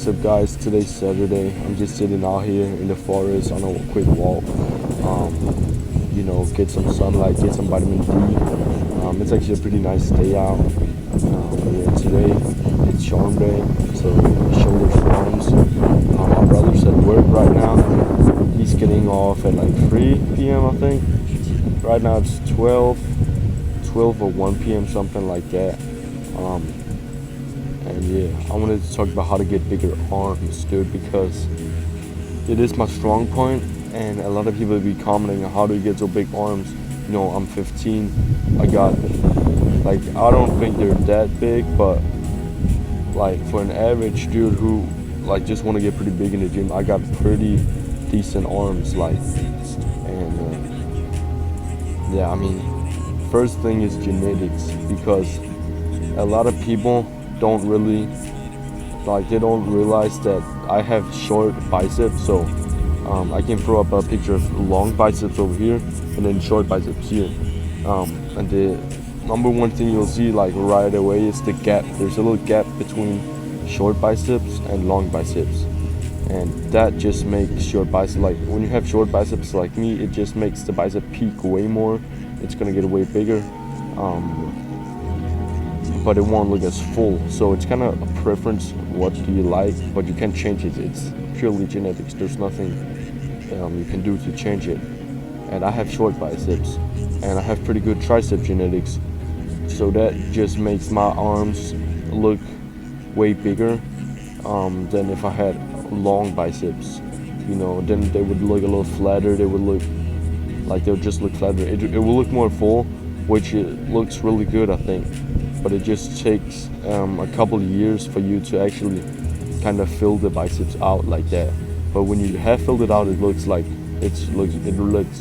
What's up, guys? Today's Saturday. I'm just sitting out here in the forest on a quick walk. Get some sunlight, get some vitamin D. It's actually a pretty nice day out. Today it's Sharm Day, so shoulders for arms. My brother's at work right now. He's getting off at like 3 p.m. I think. Right now it's 12 or 1 p.m. something like that. And yeah, I wanted to talk about how to get bigger arms, dude, because it is my strong point, and a lot of people be commenting on how do you get so big arms. I'm 15. I got I don't think they're that big, but for an average dude who just want to get pretty big in the gym, I got pretty decent arms, first thing is genetics, because a lot of people don't really they don't realize that I have short biceps. So I can throw up a picture of long biceps over here and then short biceps here, and the number one thing you'll see right away is the gap. There's a little gap between short biceps and long biceps, and that just makes your bicep, when you have short biceps like me, it just makes the bicep peak way more. It's gonna get way bigger, but it won't look as full. So it's kind of a preference. What do you like? But you can't change it. It's purely genetics. There's nothing you can do to change it. And I have short biceps, and I have pretty good tricep genetics, so that just makes my arms look way bigger than if I had long biceps. Then they would look a little flatter. They would look they'll just look flatter. It will look more full, which it looks really good, I think. But it just takes a couple of years for you to actually kind of fill the biceps out like that. But when you have filled it out, it looks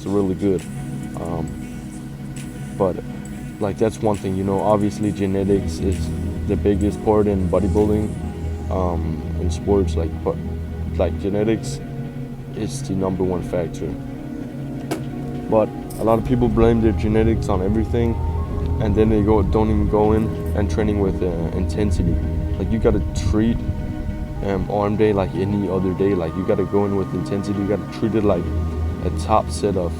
really good. But that's one thing. Obviously genetics is the biggest part in bodybuilding, in sports. But genetics is the number one factor. But a lot of people blame their genetics on everything, and then they don't even go in and training with intensity. You gotta treat arm day like any other day. You gotta go in with intensity. You gotta treat it like a top set of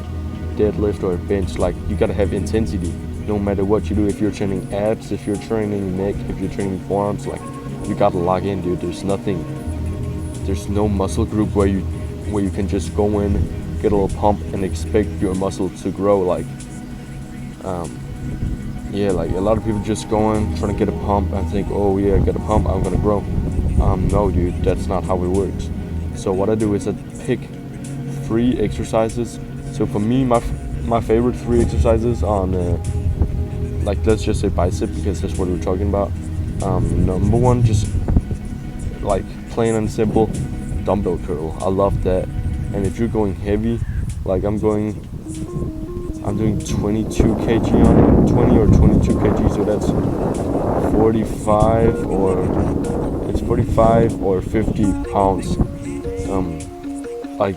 deadlift or a bench. You gotta have intensity no matter what you do. If you're training abs, if you're training neck, if you're training forearms, you gotta lock in, dude. There's no muscle group where you can just go in, get a little pump, and expect your muscle to grow. A lot of people just go in trying to get a pump and think, oh yeah, get a pump, I'm gonna grow. No, dude, that's not how it works. So what I do is I pick 3 exercises. So for me, my favorite 3 exercises on let's just say bicep, because that's what we're talking about. Number 1, just plain and simple dumbbell curl. I love that. And if you're going heavy, I'm doing 22 kg on it, 20 or 22 kg, so that's 45 or 50 pounds.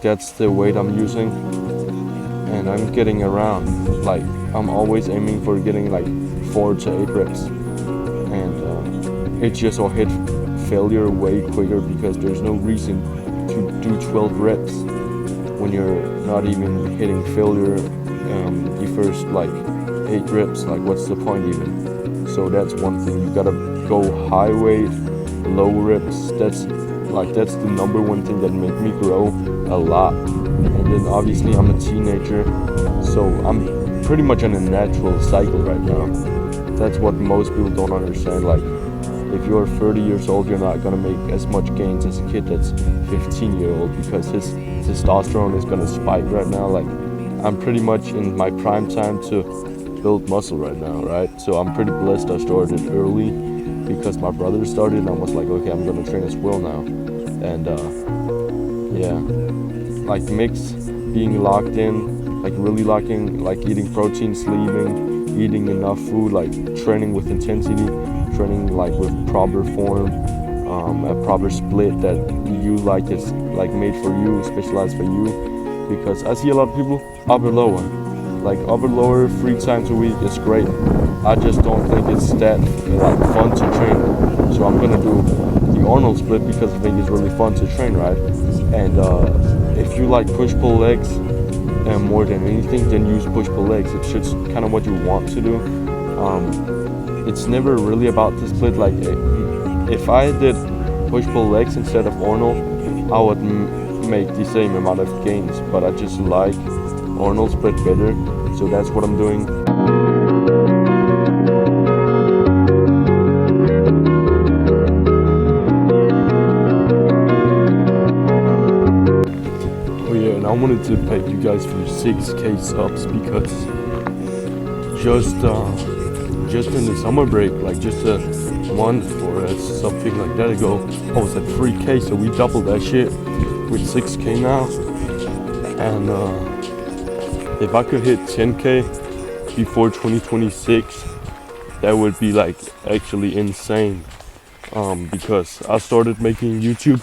That's the weight I'm using, and I'm getting around, I'm always aiming for getting 4 to 8 reps, and it just will hit failure way quicker, because there's no reason to do 12 reps when you're not even hitting failure the first 8 reps. What's the point even? So that's one thing. You gotta go high weight, low reps. That's the number one thing that make me grow a lot. And then obviously I'm a teenager, so I'm pretty much on a natural cycle right now. That's what most people don't understand. If you're 30 years old, you're not gonna make as much gains as a kid that's 15-year-old, because his testosterone is gonna spike right now. I'm pretty much in my prime time to build muscle right now, right? So I'm pretty blessed I started early, because my brother started, and I was like, okay, I'm gonna train as well now. And mix being locked in, really locking, eating protein, sleeping, eating enough food, training with intensity, training with proper form, a proper split that you is made for you, specialized for you. Because I see a lot of people upper lower, upper lower 3 times a week is great. I just don't think it's that fun to train. So I'm gonna do the Arnold split because I think it's really fun to train, right? And if you like push-pull legs more than anything, then use push-pull legs. It's just kind of what you want to do. It's never really about the split. Like if I did push-pull legs instead of Arnold, I would make the same amount of gains, but I just like Arnold split better, so that's what I'm doing. Oh yeah, and I wanted to thank you guys for 6K subs, because just in the summer break, like just a month or something like that ago, I was at 3K, so we doubled that shit with 6K now. And if I could hit 10K before 2026, that would be like actually insane. Because I started making YouTube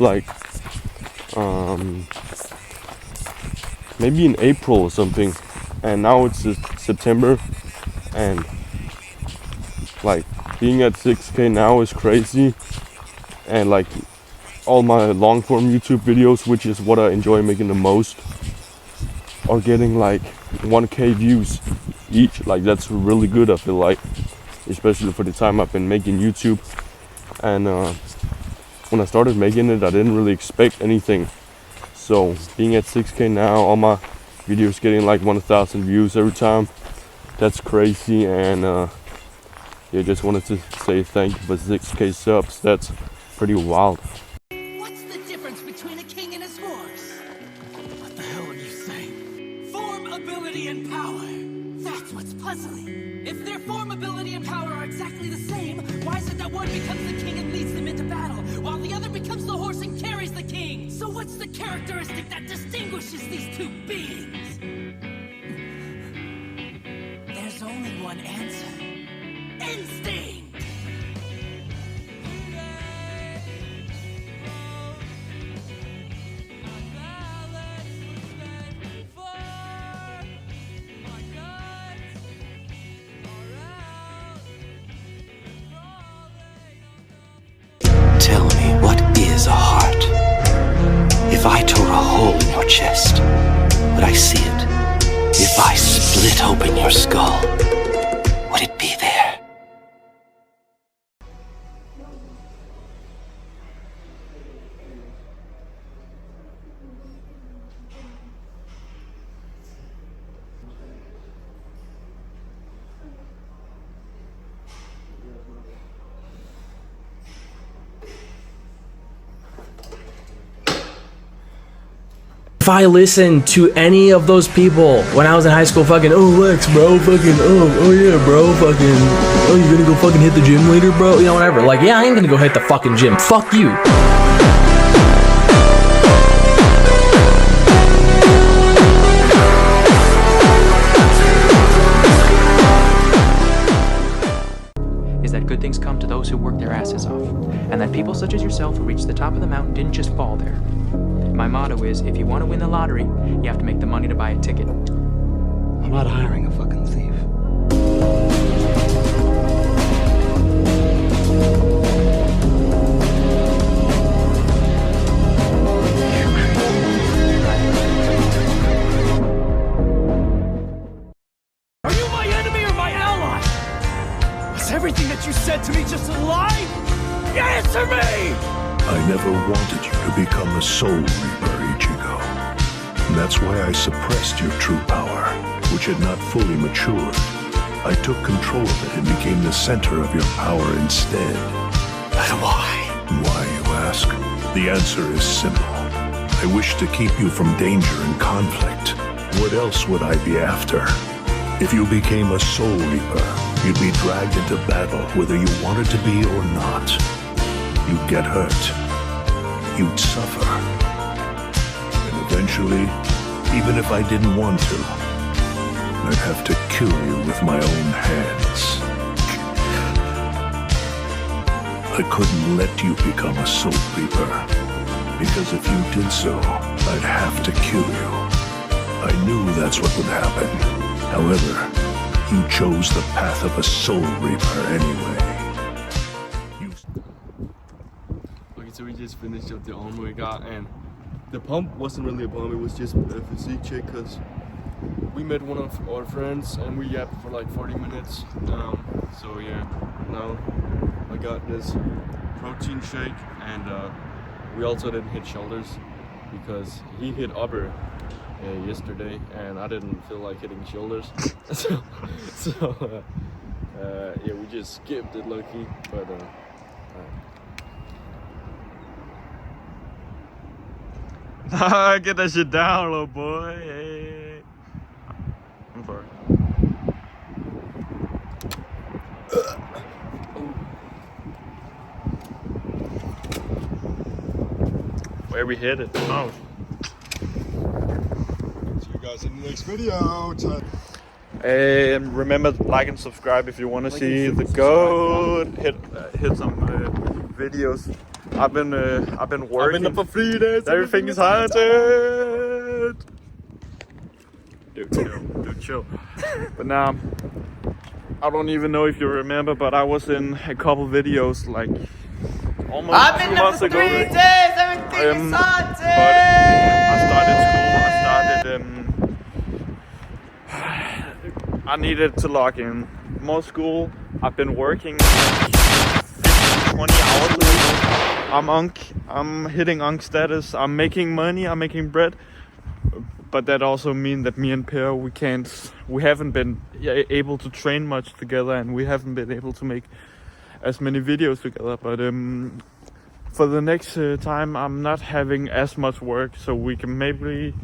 like maybe in April or something, and now it's just September, and like being at 6K now is crazy. And like all my long form YouTube videos, which is what I enjoy making the most, are getting like 1K views each. Like that's really good, I feel like, especially for the time I've been making YouTube. And when I started making it, I didn't really expect anything. So being at 6K now, all my videos getting like 1,000 views every time, that's crazy. And yeah, just wanted to say thank you for 6K subs. That's pretty wild. What's the difference between a king and his horse? What the hell are you saying? Form, ability, and power. That's what's puzzling. If their form, ability, and power are exactly the same, why is it that one becomes the king and leads them into battle, while the other becomes the horse and carries the king? So what's the characteristic that distinguishes these two beings? There's only one answer. Instinct! Tell me, what is a heart? If I tore a hole in your chest, would I see it? If I split open your skull, would it be there? If I listened to any of those people when I was in high school, fucking, oh Lex, bro, fucking, oh yeah, bro, fucking, oh you gonna go fucking hit the gym later, bro, you know, whatever. Like, yeah, I ain't gonna go hit the fucking gym. Fuck you. Is that good things come to those who work their asses off, and that people such as yourself who reached the top of the mountain didn't just fall there. My motto is, if you want to win the lottery, you have to make the money to buy a ticket. I'm not hiring a fucking thief. Are you my enemy or my ally? Was everything that you said to me just a lie? Answer me! I never wanted you to become a soul reaper, Ichigo. And that's why I suppressed your true power, which had not fully matured. I took control of it and became the center of your power instead. But why? Why, you ask? The answer is simple. I wish to keep you from danger and conflict. What else would I be after? If you became a soul reaper, you'd be dragged into battle whether you wanted to be or not. You'd get hurt. You'd suffer. And eventually, even if I didn't want to, I'd have to kill you with my own hands. I couldn't let you become a soul reaper, because if you did so, I'd have to kill you. I knew that's what would happen. However, you chose the path of a soul reaper anyway. just finished up the arm workout, and the pump wasn't really a pump, it was just a physique check because we met one of our friends and we yapped for like 40 minutes. So yeah, now I got this protein shake, and we also didn't hit shoulders because he hit upper yesterday and I didn't feel like hitting shoulders. so yeah, we just skipped it low-key, but Get that shit down, little boy. Hey. I'm sorry. Where we headed? Oh. See you guys in the next video. And remember to like and subscribe if you want to see the goat. Hit some videos. I've been working. I've been up for 3 days. Everything is haunted. Dude, chill. But now, I don't even know if you remember, but I was in a couple videos like almost 2 months ago. Everything is haunted! But I started school. I needed to log in more school. I've been working 20 hours. I'm hitting Unk status. I'm making money. I'm making bread. But that also means that me and Per, we haven't been able to train much together, and we haven't been able to make as many videos together. But for the next time, I'm not having as much work, so we can maybe,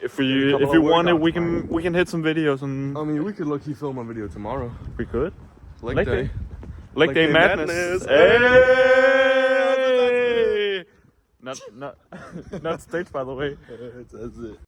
if we want it, we can hit some videos. And I mean, we could low-key film a video tomorrow. we could. Leg day. Leg day madness. madness. Hey! Not stage, by the way. That's it.